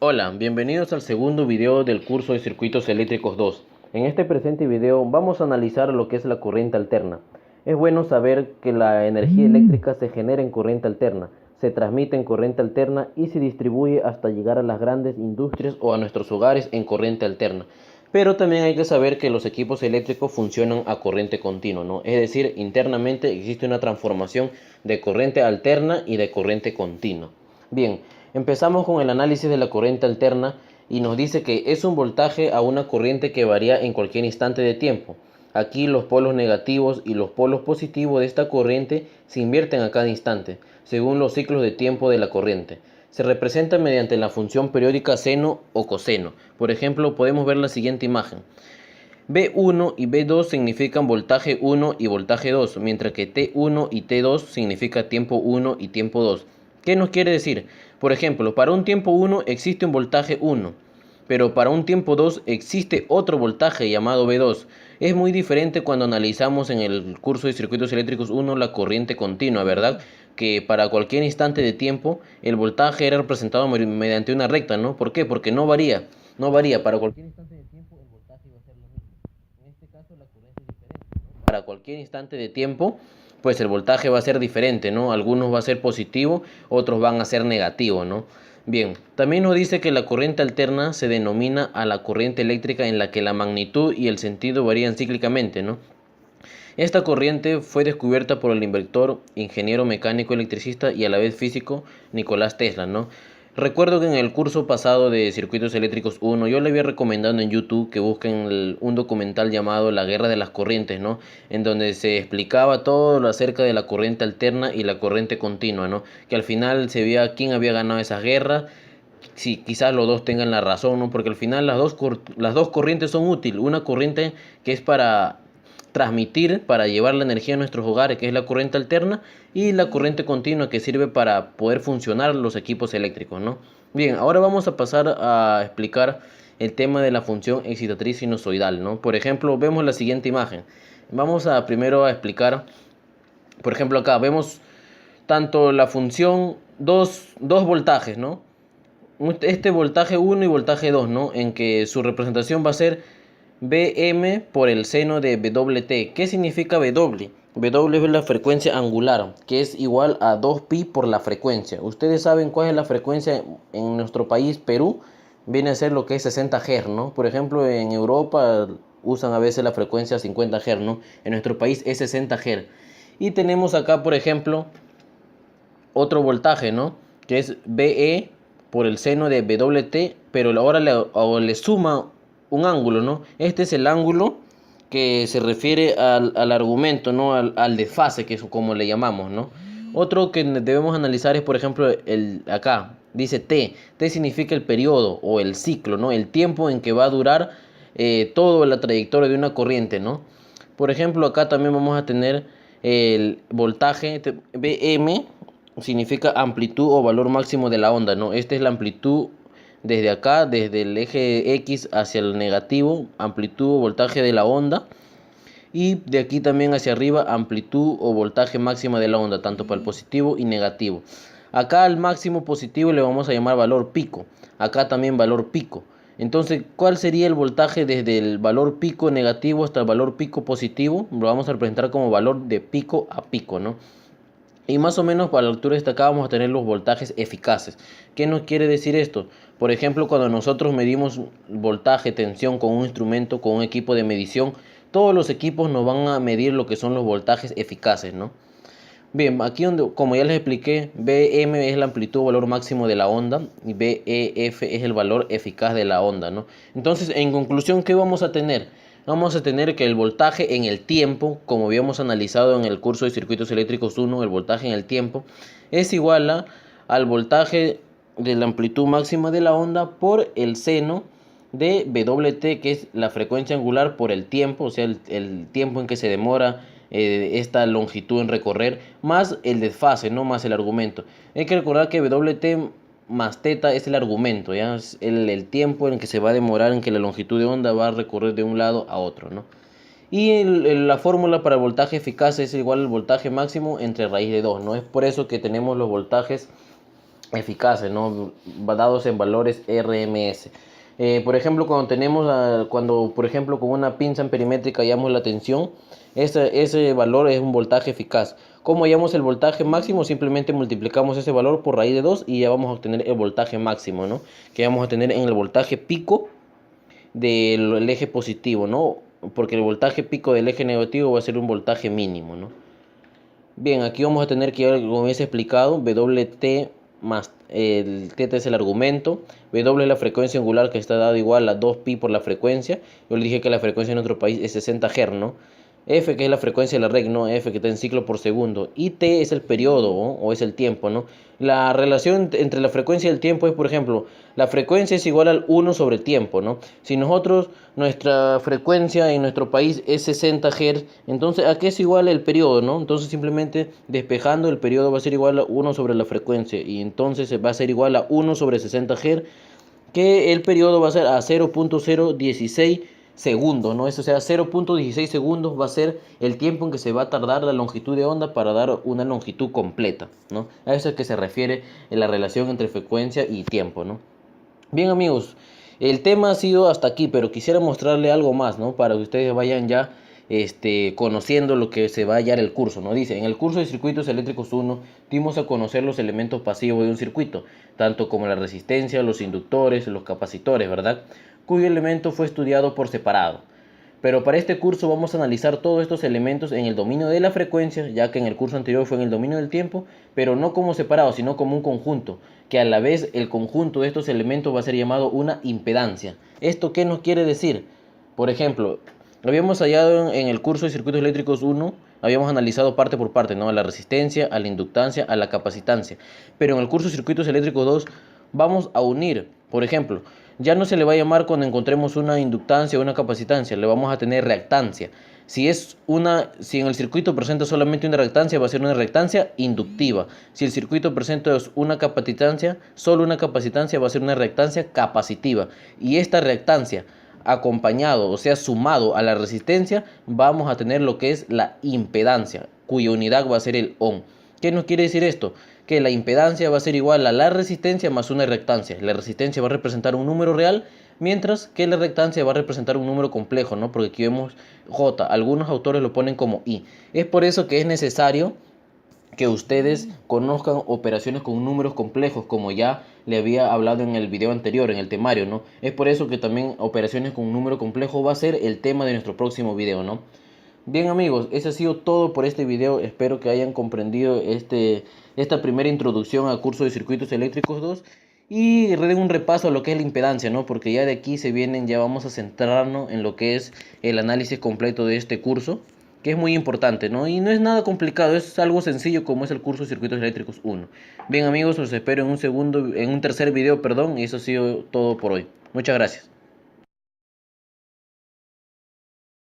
Hola, bienvenidos al segundo video del curso de Circuitos Eléctricos 2. En este presente video vamos a analizar lo que es la corriente alterna. Es bueno saber que la energía eléctrica se genera en corriente alterna, se transmite en corriente alterna y se distribuye hasta llegar a las grandes industrias o a nuestros hogares en corriente alterna. Pero también hay que saber que los equipos eléctricos funcionan a corriente continua, ¿no? Es decir, internamente existe una transformación de corriente alterna y de corriente continua. Bien, empezamos con el análisis de la corriente alterna y nos dice que es un voltaje a una corriente que varía en cualquier instante de tiempo. Aquí los polos negativos y los polos positivos de esta corriente se invierten a cada instante, según los ciclos de tiempo de la corriente. Se representa mediante la función periódica seno o coseno. Por ejemplo, podemos ver la siguiente imagen. B1 y B2 significan voltaje 1 y voltaje 2, mientras que T1 y T2 significa tiempo 1 y tiempo 2. ¿Qué nos quiere decir? Por ejemplo, para un tiempo 1 existe un voltaje 1, pero para un tiempo 2 existe otro voltaje llamado B2. Es muy diferente cuando analizamos en el curso de circuitos eléctricos 1 la corriente continua, ¿verdad? Que para cualquier instante de tiempo el voltaje era representado mediante una recta, ¿no? ¿Por qué? Porque no varía, para cualquier instante de tiempo el voltaje va a ser lo mismo. En este caso la corriente es diferente, ¿no? Para cualquier instante de tiempo, pues el voltaje va a ser diferente, ¿no? Algunos va a ser positivo, otros van a ser negativo, ¿no? Bien, también nos dice que la corriente alterna se denomina a la corriente eléctrica en la que la magnitud y el sentido varían cíclicamente, ¿no? Esta corriente fue descubierta por el inventor, ingeniero mecánico electricista y a la vez físico Nicolás Tesla, ¿no? Recuerdo que en el curso pasado de Circuitos Eléctricos 1 yo le había recomendado en YouTube que busquen un documental llamado La Guerra de las Corrientes, ¿no? En donde se explicaba todo lo acerca de la corriente alterna y la corriente continua, ¿no? Que al final se veía quién había ganado esa guerra. Sí, quizás los dos tengan la razón, ¿no? Porque al final las dos corrientes son útiles. Una corriente que es para transmitir, para llevar la energía a nuestros hogares, que es la corriente alterna, y la corriente continua que sirve para poder funcionar los equipos eléctricos, ¿no? Bien, ahora vamos a pasar a explicar el tema de la función excitatriz sinusoidal, ¿no? Por ejemplo, vemos la siguiente imagen. Vamos a primero a explicar, por ejemplo, acá vemos tanto la función dos voltajes, ¿no? Este voltaje 1 y voltaje 2, ¿no? En que su representación va a ser Bm por el seno de Wt. ¿Qué significa W? W es la frecuencia angular, que es igual a 2pi por la frecuencia. Ustedes saben cuál es la frecuencia en nuestro país, Perú, viene a ser lo que es 60 Hz, ¿no? Por ejemplo, en Europa usan a veces la frecuencia 50 Hz, ¿no? En nuestro país es 60 Hz. Y tenemos acá, por ejemplo, otro voltaje, ¿no? Que es Be por el seno de Wt, pero ahora le suma un ángulo, ¿no? Este es el ángulo que se refiere al argumento, ¿no? Al desfase, que es como le llamamos, ¿no? Otro que debemos analizar es, por ejemplo, acá dice T. T significa el periodo o el ciclo, ¿no? El tiempo en que va a durar toda la trayectoria de una corriente, ¿no? Por ejemplo, acá también vamos a tener el voltaje Bm, significa amplitud o valor máximo de la onda, ¿no? Esta es la amplitud desde acá, desde el eje X hacia el negativo, amplitud o voltaje de la onda. Y de aquí también hacia arriba, amplitud o voltaje máxima de la onda, tanto para el positivo y negativo. Acá al máximo positivo le vamos a llamar valor pico. Acá también valor pico. Entonces, ¿cuál sería el voltaje desde el valor pico negativo hasta el valor pico positivo? Lo vamos a representar como valor de pico a pico, ¿no? Y más o menos para la altura de esta acá vamos a tener los voltajes eficaces. ¿Qué nos quiere decir esto? Por ejemplo, cuando nosotros medimos voltaje, tensión con un instrumento, con un equipo de medición, todos los equipos nos van a medir lo que son los voltajes eficaces, ¿no? Bien, aquí donde, como ya les expliqué, Bm es la amplitud o valor máximo de la onda y Bef es el valor eficaz de la onda, ¿no? Entonces, en conclusión, ¿qué vamos a tener? Vamos a tener que el voltaje en el tiempo, como habíamos analizado en el curso de circuitos eléctricos 1, el voltaje en el tiempo, es igual al voltaje de la amplitud máxima de la onda por el seno de Wt, que es la frecuencia angular por el tiempo, o sea, el tiempo en que se demora esta longitud en recorrer, más el desfase, no más el argumento. Hay que recordar que Wt más teta es el argumento, ¿ya? Es el tiempo en que se va a demorar en que la longitud de onda va a recorrer de un lado a otro, ¿no? Y la fórmula para el voltaje eficaz es igual al voltaje máximo entre raíz de 2, ¿no? Es por eso que tenemos los voltajes eficaces, ¿no? Dados en valores RMS. Por ejemplo, cuando por ejemplo con una pinza amperimétrica hallamos la tensión, ese valor es un voltaje eficaz. ¿Cómo hallamos el voltaje máximo? Simplemente multiplicamos ese valor por raíz de 2 y ya vamos a obtener el voltaje máximo, ¿no? Que vamos a tener en el voltaje pico del eje positivo, ¿no? Porque el voltaje pico del eje negativo va a ser un voltaje mínimo, ¿no? Bien, aquí vamos a tener que, como hubiese explicado, Wt más el θ es el argumento, W es la frecuencia angular que está dada igual a 2pi por la frecuencia. Yo le dije que la frecuencia en nuestro país es 60 Hz, ¿no? F, que es la frecuencia de la red, ¿no? F, que está en ciclo por segundo. Y T es el periodo, ¿no? O es el tiempo, ¿no? La relación entre la frecuencia y el tiempo es, por ejemplo, la frecuencia es igual al 1 sobre el tiempo, ¿no? Si nuestra frecuencia en nuestro país es 60 Hz, entonces, ¿a qué es igual el periodo, no? Entonces, simplemente despejando, el periodo va a ser igual a 1 sobre la frecuencia. Y entonces va a ser igual a 1 sobre 60 Hz, que el periodo va a ser a 0.016 segundos, ¿no? Eso, o sea, 0.16 segundos va a ser el tiempo en que se va a tardar la longitud de onda para dar una longitud completa, ¿no? A eso es que se refiere en la relación entre frecuencia y tiempo, ¿no? Bien, amigos, el tema ha sido hasta aquí, pero quisiera mostrarle algo más, ¿no? Para que ustedes vayan ya conociendo lo que se va a hallar el curso, ¿no? Dice, en el curso de circuitos eléctricos 1 dimos a conocer los elementos pasivos de un circuito, tanto como la resistencia, los inductores, los capacitores, ¿verdad? Cuyo elemento fue estudiado por separado. Pero para este curso vamos a analizar todos estos elementos en el dominio de la frecuencia, ya que en el curso anterior fue en el dominio del tiempo, pero no como separados, sino como un conjunto, que a la vez el conjunto de estos elementos va a ser llamado una impedancia. ¿Esto qué nos quiere decir? Por ejemplo, habíamos hallado en el curso de circuitos eléctricos 1, habíamos analizado parte por parte, ¿no? A la resistencia, a la inductancia, a la capacitancia. Pero en el curso de circuitos eléctricos 2 vamos a unir, por ejemplo, ya no se le va a llamar cuando encontremos una inductancia o una capacitancia, le vamos a tener reactancia. Si en el circuito presenta solamente una reactancia, va a ser una reactancia inductiva. Si el circuito presenta una capacitancia, solo una capacitancia, va a ser una reactancia capacitiva. Y esta reactancia, acompañado, o sea, sumado a la resistencia, vamos a tener lo que es la impedancia, cuya unidad va a ser el ohm. ¿Qué nos quiere decir esto? Que la impedancia va a ser igual a la resistencia más una reactancia. La resistencia va a representar un número real, mientras que la reactancia va a representar un número complejo, ¿no? Porque aquí vemos J, algunos autores lo ponen como I. Es por eso que es necesario que ustedes conozcan operaciones con números complejos, como ya le había hablado en el video anterior, en el temario, ¿no? Es por eso que también operaciones con un número complejo va a ser el tema de nuestro próximo video, ¿no? Bien, amigos, eso ha sido todo por este video. Espero que hayan comprendido esta primera introducción al curso de circuitos eléctricos 2 y den un repaso a lo que es la impedancia, ¿no? Porque ya de aquí ya vamos a centrarnos en lo que es el análisis completo de este curso, que es muy importante, ¿no? Y no es nada complicado, es algo sencillo como es el curso de circuitos eléctricos 1. Bien, amigos, los espero en un tercer video, perdón, y eso ha sido todo por hoy. Muchas gracias.